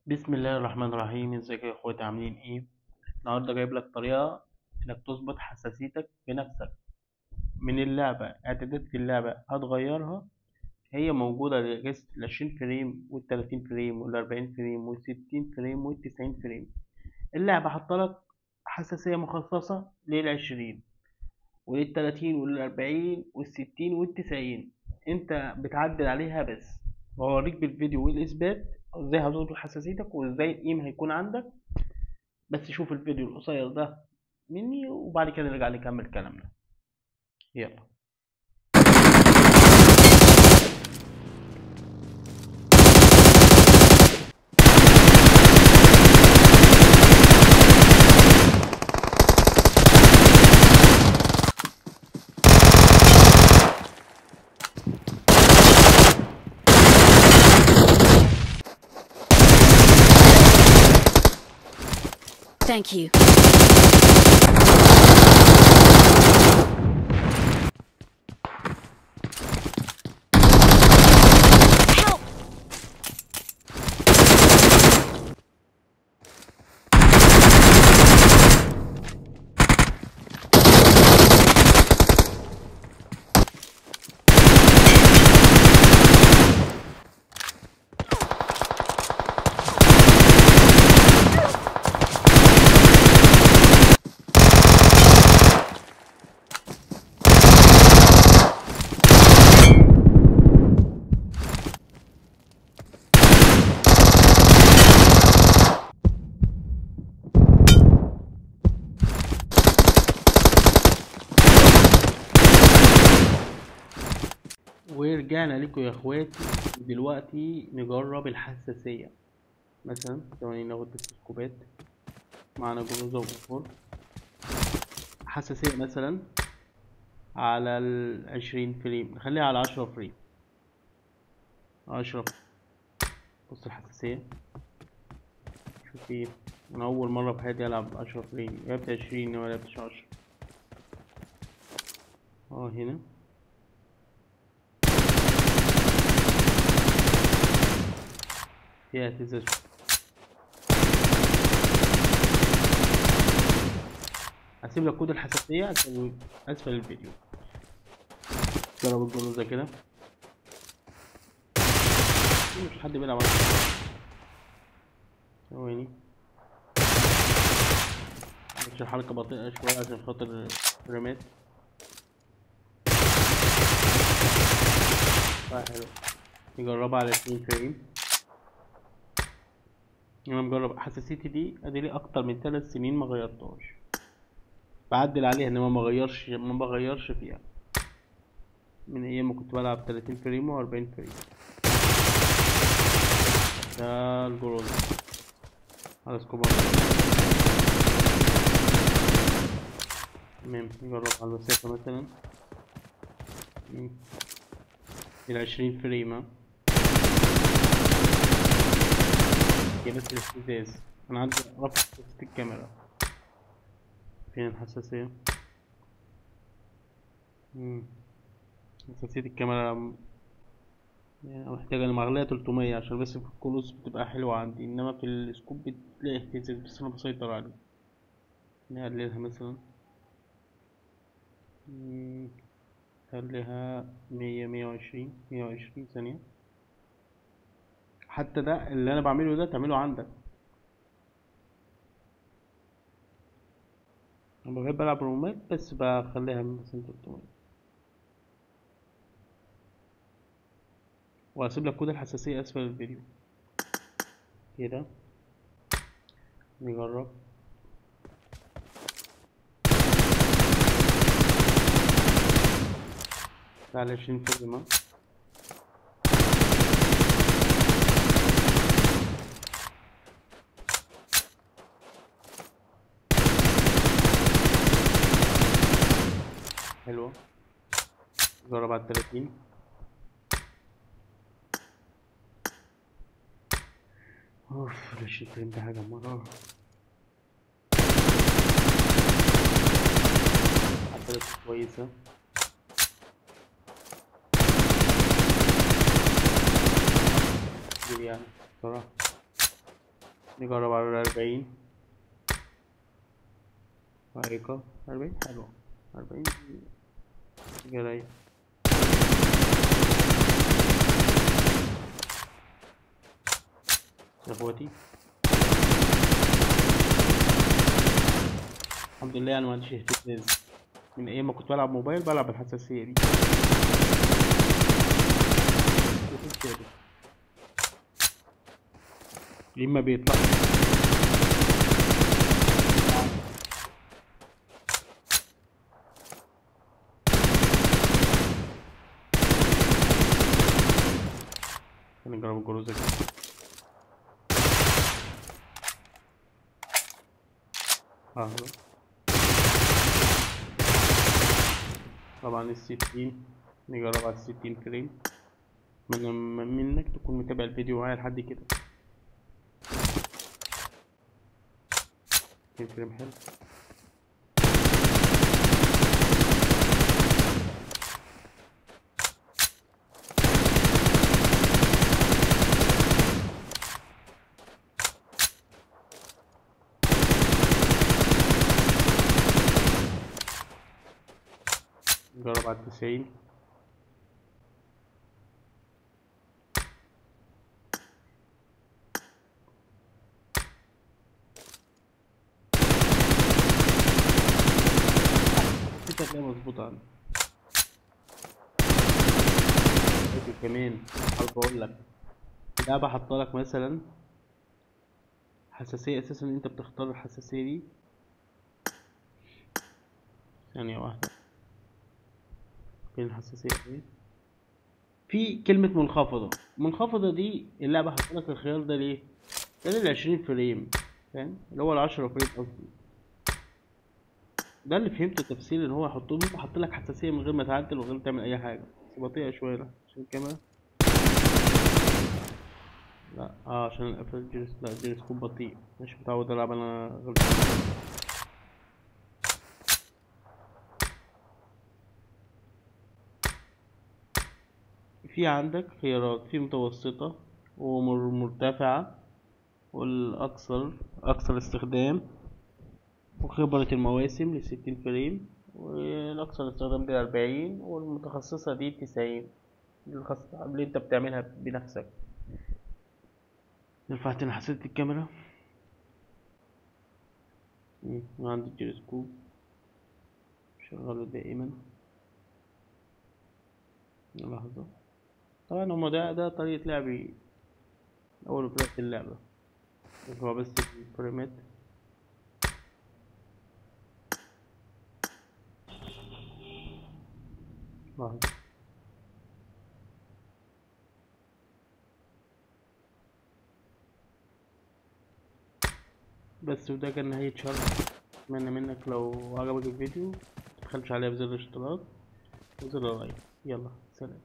بسم الله الرحمن الرحيم. ازيك يا اخواتي؟ عاملين ايه؟ النهارده جايب لك طريقه انك تظبط حساسيتك بنفسك من اللعبه. اعدادات اللعبه هتغيرها، هي موجوده لأجهزة ال20 فريم وال30 فريم وال40 فريم وال60 فريم وال90 فريم. اللعبه حاطه لك حساسيه مخصصه لل20 ولل30 ولل40 وال60 وال90. انت بتعدل عليها بس، وهوريك بالفيديو والاثبات ازاي هتظبط حساسيتك وازاي القيم هيكون عندك. بس شوف الفيديو القصير ده مني وبعد كده نرجع نكمل كلامنا. يلا. Thank you. Help! ورجعنا لكم يا اخواتي، دلوقتي نجرب الحساسية. مثلا ثواني ناخد بس سكوبات. معانا جلوزة وبخور. حساسية مثلا على ال20 فريم، نخليها على 10 فريم. 10. بص الحساسية، شوف ايه. انا اول مرة في حياتي العب 10 فريم، لعبت 20 ولا لعبتش 10. هنا فيها اهتزاز. هسيب لك كود الحساسية عشان اسفل الفيديو. جرب الجلوزة كده، مش حد بيلعب على ثواني. مش الحركة بطيئة شوية عشان خاطر الرمات. حلو. نجربها على 2 فريم. انا مجرب حساسيتي دي ادي اكتر من 3 سنين ما غيرتهاش. بعدل عليها انما ما بغيرش فيها من ايام ما كنت بلعب 30 فريم و40 فريم. ده الجروز على سكوبر. تمام. نجرب على المسافة مثلا ال20 فريم. هي بس الاهتزاز. انا عندي رفع حساسية الكاميرا. فين الحساسية؟ حساسية الكاميرا يعني محتاجة المعلقة 300 عشان بس في الكولوس بتبقى حلوة عندي، انما في السكوب بتلاقي اهتزاز بس انا بسيطر عليه. نقللها مثلا، خليها 120 ثانية. حتى ده اللي انا بعمله ده تعمله عندك. انا بحب العب رومات بس بخليها مثلا 300. وهسيب لك كود الحساسية اسفل الفيديو كده. نجرب على 20 فريم. حلوة. نجرب على 30. اوف، 20 فريم ده حاجة مرة. عدلت كويسة. كتير يعني بصراحة. نجرب على 40. هيك 40 حلو. 40 جراي. يا اخواتي الحمد لله انا ما عنديش اهتزاز من ايام ما كنت بلعب موبايل، بلعب الحساسية دي. ليه ما بيطلع؟ نجرب الجروزة كده. اهو طبعا ال60 نجرب على ال60 فريم. منك تكون متابع الفيديو معايا لحد كده. 60 فريم حلو. نجرب على 90. كده هتلاقيها مظبوطة عندي. كمان حابب اقول لك اللعبة حاطة لك مثلا حساسية، اساسا انت بتختار الحساسية دي. ثانية واحدة، فين الحساسية دي؟ في كلمة منخفضة دي اللعبة حاطة لك الخيار ده ليه؟ ده لل20 فريم، فاهم؟ اللي هو ال10 فريم قصدي. ده اللي فهمته تفسير ان هو يحطهم، هو حاط لك حساسية من غير ما تعدل وغير ما تعمل اي حاجة، بس بطيئة شوية لا عشان الكاميرا. لا عشان القفل لا الجيروسكوب بطيء، مش متعود العب انا غير. في عندك خيارات، في متوسطة ومرتفعة أكثر استخدام، وخبرة المواسم ل60 فريم، والأكثر استخدام ل40، والمتخصصة دي 90. دي الخاصة اللي أنت بتعملها بنفسك. نرفع تاني حساسية الكاميرا. عندي الجيروسكوب شغله دائما. لحظة، طبعا هما ده طريقة لعبي أول ما بدأت اللعبة، هو بس الفريمات. لحظة بس، وده كان نهاية شرح. أتمنى منك لو عجبك الفيديو متبخلش عليا بزر الاشتراك وزر اللايك. يلا سلام.